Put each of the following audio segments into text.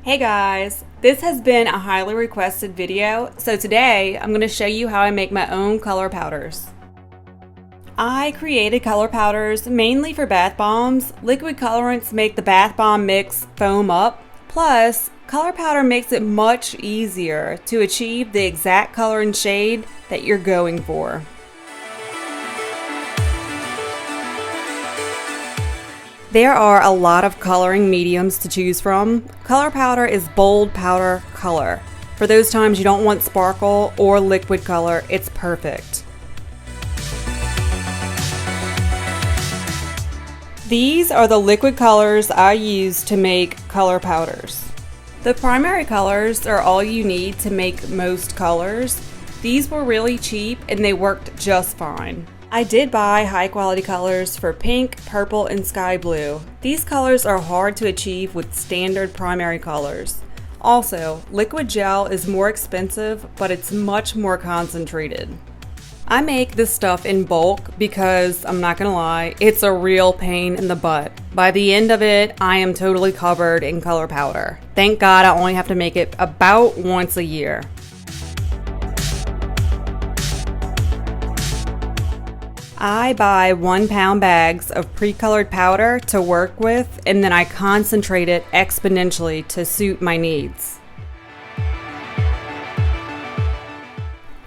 Hey guys, this has been a highly requested video, so today I'm going to show you how I make my own color powders. I created color powders mainly for bath bombs. Liquid colorants make the bath bomb mix foam up, plus color powder makes it much easier to achieve the exact color and shade that you're going for. There are a lot of coloring mediums to choose from. Color powder is bold powder color. For those times you don't want sparkle or liquid color, it's perfect. These are the liquid colors I use to make color powders. The primary colors are all you need to make most colors. These were really cheap and they worked just fine. I did buy high quality colors for pink, purple, and sky blue. These colors are hard to achieve with standard primary colors. Also, liquid gel is more expensive, but it's much more concentrated. I make this stuff in bulk because, I'm not gonna lie, it's a real pain in the butt. By the end of it, I am totally covered in color powder. Thank God I only have to make it about once a year. I buy 1 pound bags of pre-colored powder to work with, and then I concentrate it exponentially to suit my needs.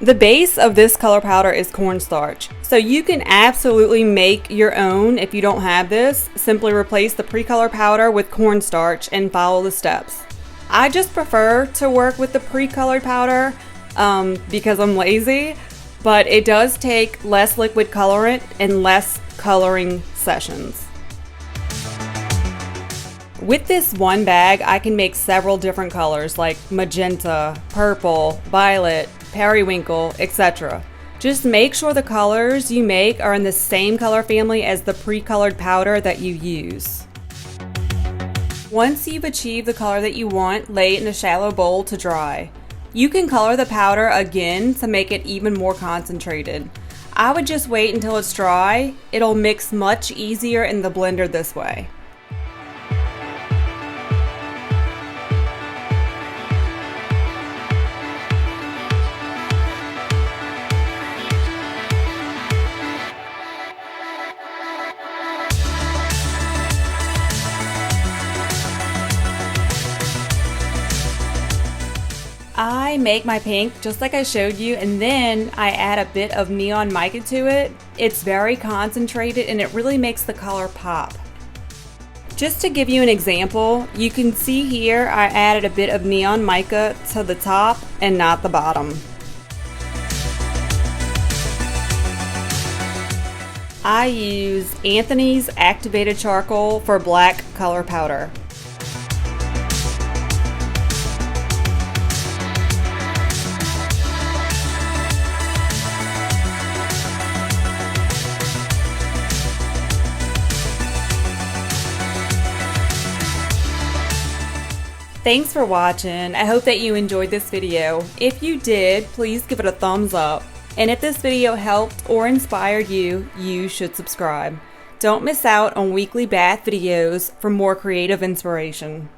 The base of this color powder is cornstarch, so you can absolutely make your own if you don't have this. Simply replace the pre-colored powder with cornstarch and follow the steps. I just prefer to work with the pre-colored powder because I'm lazy. But it does take less liquid colorant and less coloring sessions. With this one bag, I can make several different colors like magenta, purple, violet, periwinkle, etc. Just make sure the colors you make are in the same color family as the pre-colored powder that you use. Once you've achieved the color that you want, lay it in a shallow bowl to dry. You can color the powder again to make it even more concentrated. I would just wait until it's dry. It'll mix much easier in the blender this way. I make my pink just like I showed you, and then I add a bit of neon mica to it. It's very concentrated and it really makes the color pop. Just to give you an example, you can see here I added a bit of neon mica to the top and not the bottom. I use Anthony's activated charcoal for black color powder. Thanks for watching. I hope that you enjoyed this video. If you did, please give it a thumbs up. And if this video helped or inspired you, you should subscribe. Don't miss out on weekly bath videos for more creative inspiration.